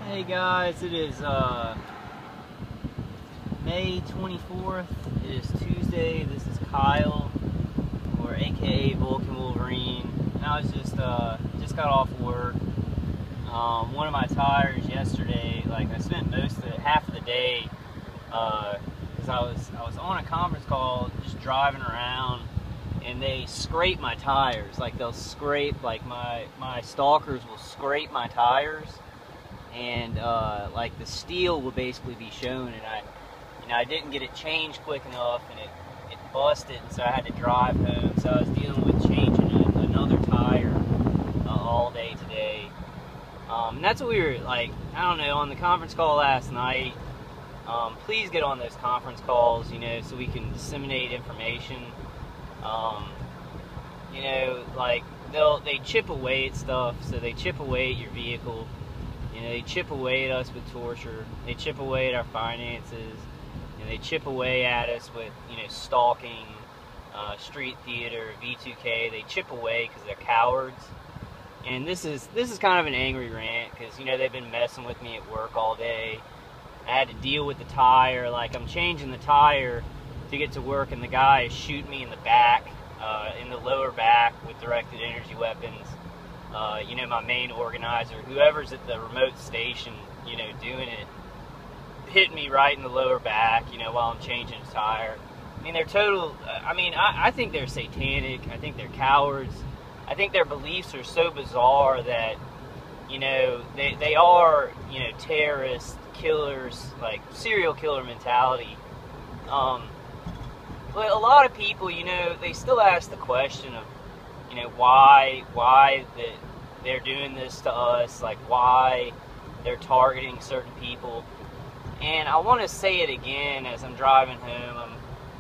Hey guys, it is May 24th. It is Tuesday. This is Kyle, or aka Vulcan Wolverine. And I was just got off work. One of my tires yesterday, like I spent half of the day, because I was on a conference call, just driving around, and they scrape my tires. Like they'll scrape, like my Stalkers will scrape my tires. And like the steel will basically be shown, and I didn't get it changed quick enough, and it busted, and so I had to drive home. So I was dealing with changing another tire all day today. And that's what we were like, I don't know, on the conference call last night. Please get on those conference calls, you know, so we can disseminate information. You know, like they chip away at stuff, so they chip away at your vehicle. You know, they chip away at us with torture. They chip away at our finances. And they chip away at us with, you know, stalking, street theater, V2K. They chip away because they're cowards. And this is kind of an angry rant because, you know, they've been messing with me at work all day. I had to deal with the tire. Like, I'm changing the tire to get to work, and the guy is shooting me in the back, in the lower back with directed energy weapons. You know, my main organizer, whoever's at the remote station, you know, doing it, hit me right in the lower back, you know, while I'm changing a tire. I mean, they're total, I think they're satanic. I think they're cowards. I think their beliefs are so bizarre that, you know, they are, you know, terrorists, killers, like serial killer mentality. But a lot of people, you know, they still ask the question of, you know, why they're doing this to us, like why they're targeting certain people. And I want to say it again as I'm driving home.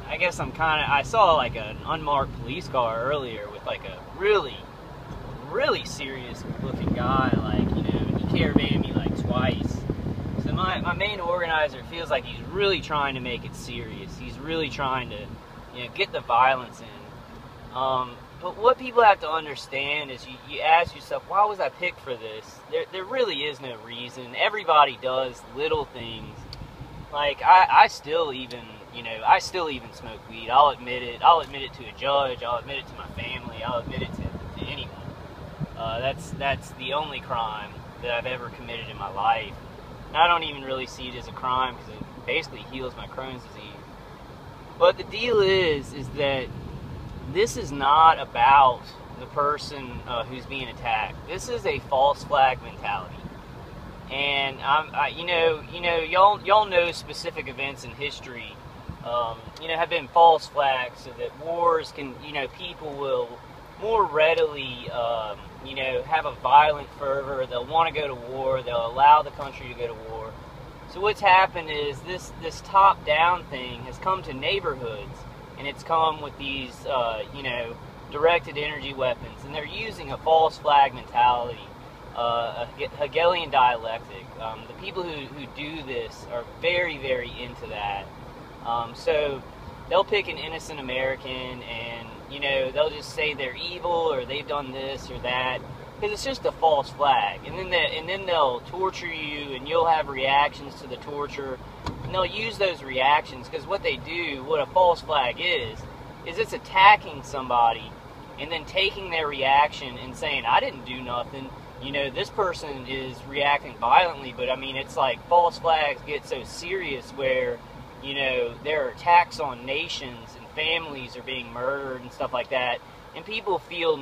I saw like an unmarked police car earlier with like a really, really serious looking guy, like, you know, and he caravaned me like twice. So my main organizer feels like he's really trying to make it serious. He's really trying to, you know, get the violence in. But what people have to understand is you ask yourself, why was I picked for this? There really is no reason. Everybody does little things. Like, I still even smoke weed. I'll admit it. I'll admit it to a judge. I'll admit it to my family. I'll admit it to anyone. That's the only crime that I've ever committed in my life. And I don't even really see it as a crime because it basically heals my Crohn's disease. But the deal is that this is not about the person who's being attacked. This is a false flag mentality, and y'all know specific events in history, you know, have been false flags, so that wars can, you know, people will more readily, you know, have a violent fervor. They'll want to go to war. They'll allow the country to go to war. So what's happened is this top-down thing has come to neighborhoods. And it's come with these, you know, directed energy weapons. And they're using a false flag mentality, a Hegelian dialectic. The people who do this are very, very into that. So they'll pick an innocent American and, you know, they'll just say they're evil or they've done this or that. Because it's just a false flag. And then they'll torture you, and you'll have reactions to the torture. And they'll use those reactions, because what they do, what a false flag is it's attacking somebody and then taking their reaction and saying, I didn't do nothing. You know, this person is reacting violently, but I mean, it's like false flags get so serious where, you know, there are attacks on nations and families are being murdered and stuff like that. And people feel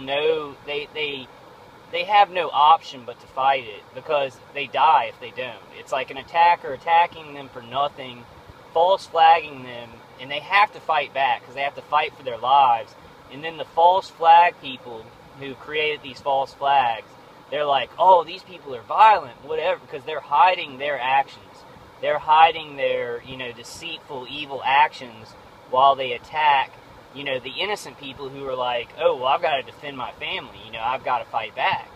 they have no option but to fight it, because they die if they don't. It's like an attacker attacking them for nothing, false flagging them, and they have to fight back because they have to fight for their lives. And then the false flag people who created these false flags, they're like, oh, these people are violent, whatever, because they're hiding their actions. They're hiding their, you know, deceitful, evil actions while they attack, you know, the innocent people who are like, oh, well, I've got to defend my family, you know, I've got to fight back.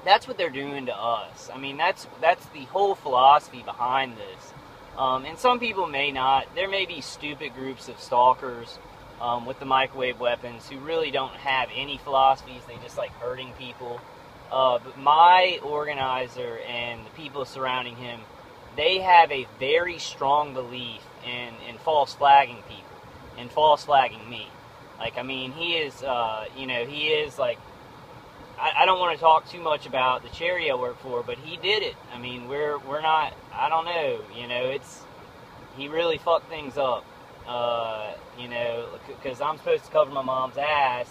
That's what they're doing to us. I mean, that's the whole philosophy behind this. And some people may not. There may be stupid groups of stalkers with the microwave weapons who really don't have any philosophies. They just like hurting people. But my organizer and the people surrounding him, they have a very strong belief in false flagging people and false flagging me. Like, I mean, he is, he is like, I don't want to talk too much about the charity I work for, but he did it. I mean, we're not, I don't know, he really fucked things up, because I'm supposed to cover my mom's ass,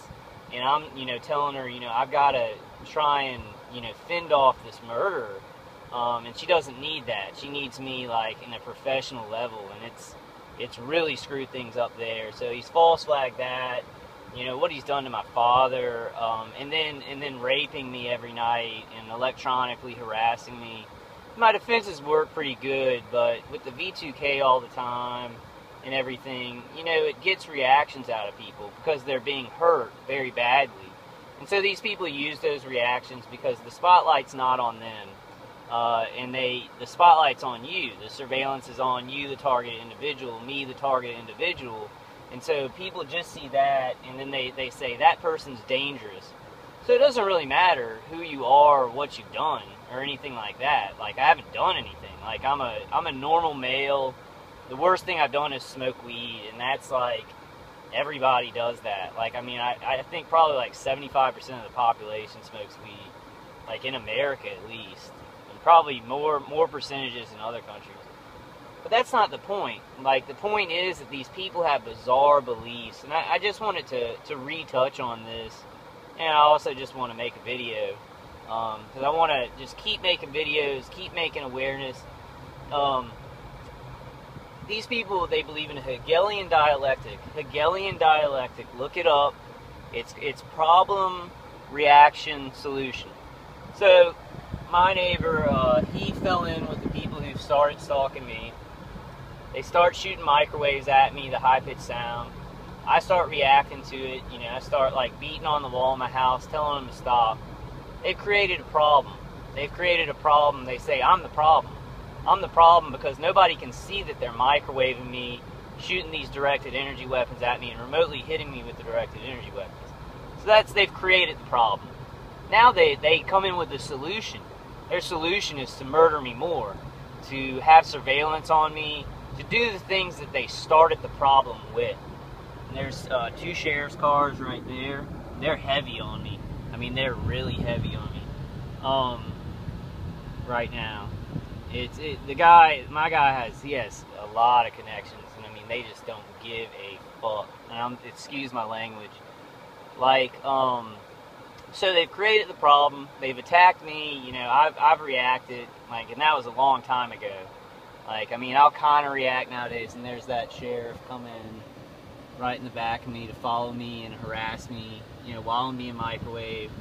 and I'm, telling her, I've got to try and, fend off this murderer, and she doesn't need that. She needs me, like, in a professional level, and it's really screwed things up there. So he's false flagged that, what he's done to my father, and then raping me every night and electronically harassing me. My defenses work pretty good, but with the V2K all the time and everything, it gets reactions out of people because they're being hurt very badly. And so these people use those reactions because the spotlight's not on them. And the spotlight's on you. The surveillance is on you, the target individual, me, the target individual. And so people just see that, and then they say, that person's dangerous. So it doesn't really matter who you are or what you've done or anything like that. Like, I haven't done anything. Like, I'm a normal male. The worst thing I've done is smoke weed, and that's like, everybody does that. Like, I mean, I think probably like 75% of the population smokes weed, like in America at least. Probably more percentages in other countries. But that's not the point. Like, the point is that these people have bizarre beliefs. And I just wanted to retouch on this. And I also just want to make a video. Because I want to just keep making videos, keep making awareness. These people, they believe in Hegelian dialectic. Hegelian dialectic, look it up. It's problem, reaction, solution. So, my neighbor, he fell in with the people who started stalking me. They start shooting microwaves at me, the high-pitched sound. I start reacting to it, I start like beating on the wall in my house, telling them to stop. They've created a problem. They've created a problem. They say, I'm the problem. I'm the problem because nobody can see that they're microwaving me, shooting these directed energy weapons at me, and remotely hitting me with the directed energy weapons. So they've created the problem. Now they come in with a solution. Their solution is to murder me more, to have surveillance on me, to do the things that they started the problem with. And there's 2 sheriff's cars right there. They're heavy on me. I mean, they're really heavy on me. Right now, my guy has a lot of connections, and I mean, they just don't give a fuck. And excuse my language. Like, so they've created the problem. They've attacked me. I've reacted. Like, and that was a long time ago. Like, I mean, I'll kind of react nowadays. And there's that sheriff coming right in the back of me to follow me and harass me. While I'm being microwaved,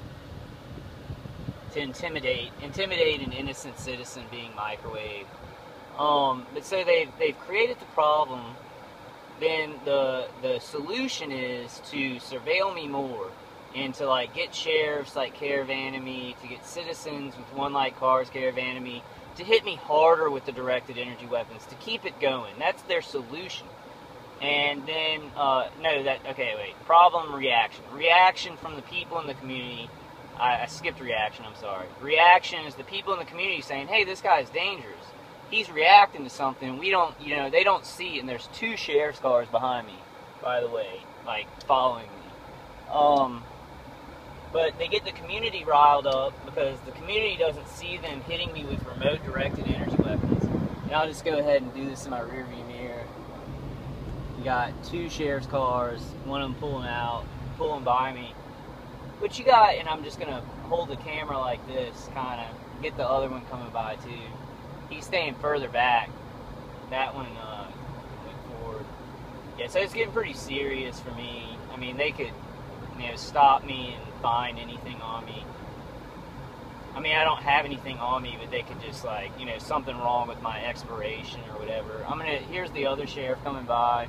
to intimidate an innocent citizen being microwaved. But so they've created the problem. Then the solution is to surveil me more. And to, like, get sheriffs, like, caravanning me, to get citizens with one-light cars caravanning me, to hit me harder with the directed energy weapons, to keep it going. That's their solution. And then, problem, reaction. Reaction from the people in the community. I skipped reaction, I'm sorry. Reaction is the people in the community saying, hey, this guy's dangerous. He's reacting to something. We don't, they don't see it. And there's 2 sheriff's cars behind me, by the way, like, following me. But they get the community riled up because the community doesn't see them hitting me with remote directed energy weapons. And I'll just go ahead and do this in my rearview mirror. You got 2 sheriff's cars, one of them pulling by me. But you got, and I'm just gonna hold the camera like this, kind of get the other one coming by too. He's staying further back. That one went forward. Yeah, so it's getting pretty serious for me. I mean, they could, stop me and find anything on me. I mean, I don't have anything on me, but they could just, like, something wrong with my expiration or whatever. Here's the other sheriff coming by.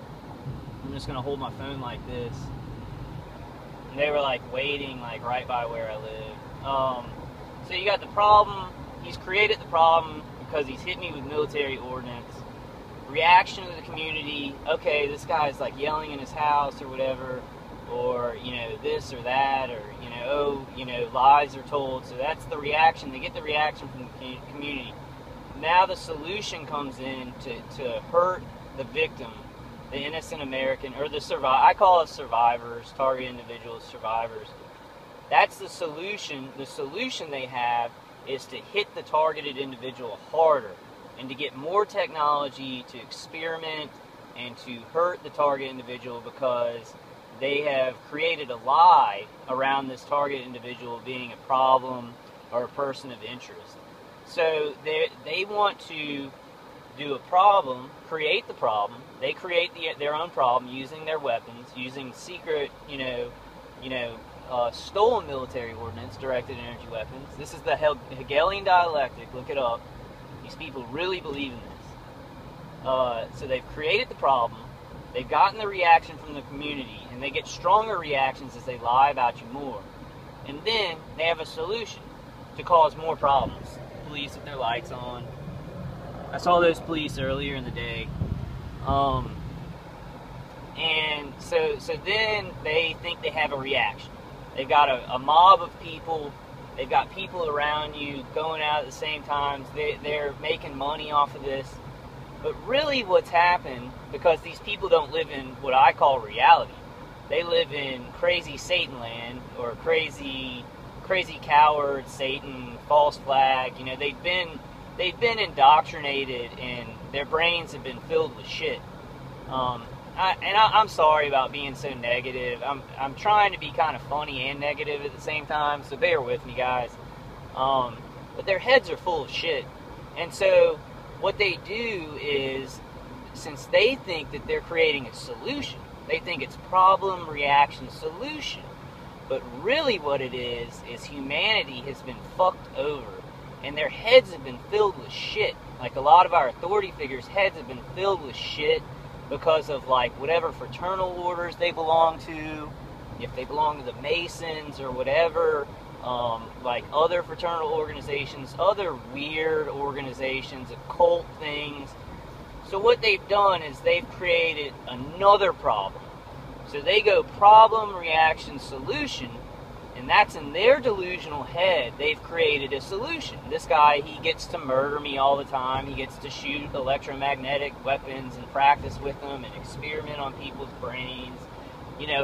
I'm just gonna hold my phone like this. And they were, like, waiting, like, right by where I live. So you got the problem. He's created the problem because he's hit me with military ordnance. Reaction to the community. Okay, this guy's, like, yelling in his house or whatever. or, you know, this or that, or, you know, oh, you know, lies are told. So that's the reaction. They get the reaction from the community. Now the solution comes in to hurt the victim, the innocent American, or the survivor. I call it survivors, target individuals, survivors. That's the solution. The solution they have is to hit the targeted individual harder and to get more technology to experiment and to hurt the target individual, because they have created a lie around this target individual being a problem or a person of interest. So they want to do a problem, create the problem. They create their own problem using their weapons, using secret, stolen military ordnance, directed energy weapons. This is the Hegelian Dialectic. Look it up. These people really believe in this. So they've created the problem. They've gotten the reaction from the community, and they get stronger reactions as they lie about you more. And then they have a solution to cause more problems. Police with their lights on. I saw those police earlier in the day. And so then they think they have a reaction. They've got a mob of people. They've got people around you going out at the same time. They're making money off of this. But really what's happened, because these people don't live in what I call reality. They live in crazy Satan land, or crazy coward, Satan, false flag. You know, they've been indoctrinated, and their brains have been filled with shit. I'm sorry about being so negative. I'm trying to be kind of funny and negative at the same time, so bear with me, guys. But their heads are full of shit. And so what they do is, since they think that they're creating a solution, they think it's problem, reaction, solution. But really what it is humanity has been fucked over, and their heads have been filled with shit. Like a lot of our authority figures' heads have been filled with shit because of, like, whatever fraternal orders they belong to, if they belong to the Masons or whatever, like other fraternal organizations, other weird organizations, occult things. So what they've done is they've created another problem. So they go problem, reaction, solution, and that's in their delusional head. They've created a solution. This guy, he gets to murder me all the time. He gets to shoot electromagnetic weapons and practice with them and experiment on people's brains,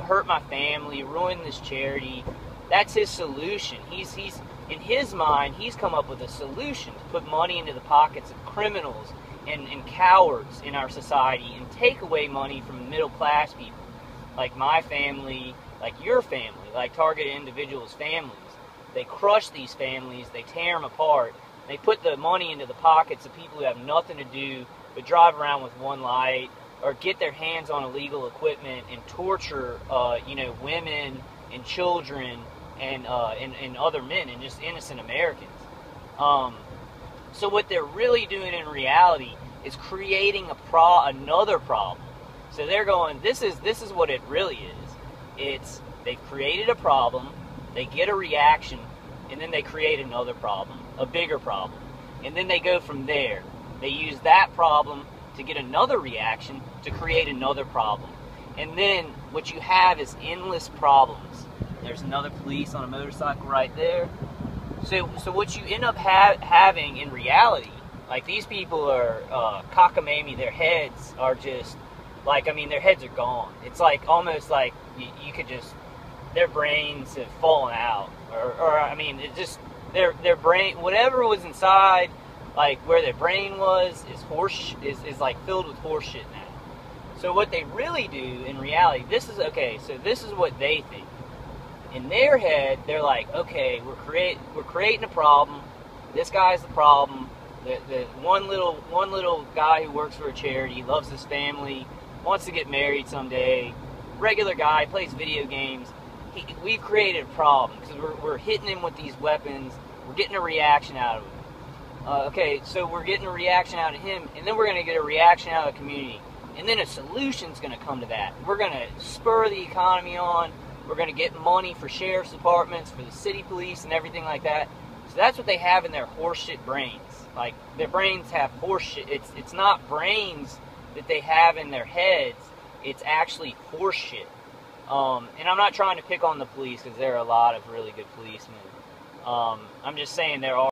hurt my family, ruin this charity. That's his solution. He's in his mind, he's come up with a solution to put money into the pockets of criminals and cowards in our society and take away money from middle class people, like my family, like your family, like targeted individuals' families. They crush these families, they tear them apart, they put the money into the pockets of people who have nothing to do but drive around with one light, or get their hands on illegal equipment and torture, women and children and other men and just innocent Americans. So what they're really doing in reality is creating another problem. So they're going, this is what it really is. They've created a problem, they get a reaction, and then they create another problem, a bigger problem. And then they go from there. They use that problem to get another reaction to create another problem. And then what you have is endless problems. There's another police on a motorcycle right there. So what you end up having in reality, like, these people are cockamamie. Their heads are just, their heads are gone. It's like, almost like you could just, their brains have fallen out. It just, their brain, whatever was inside, like, where their brain was, is like filled with horse shit now. So what they really do in reality, this is what they think. In their head, they're like, okay, we're creating a problem. This guy's the problem. The one little guy who works for a charity, loves his family, wants to get married someday, regular guy, plays video games. We've created a problem because we're hitting him with these weapons. We're getting a reaction out of him. Okay, so we're getting a reaction out of him, and then we're going to get a reaction out of the community. And then a solution's going to come to that. We're going to spur the economy on. We're going to get money for sheriff's departments, for the city police, and everything like that. So that's what they have in their horseshit brains. Like, their brains have horseshit. It's not brains that they have in their heads. It's actually horseshit. And I'm not trying to pick on the police because there are a lot of really good policemen. I'm just saying there are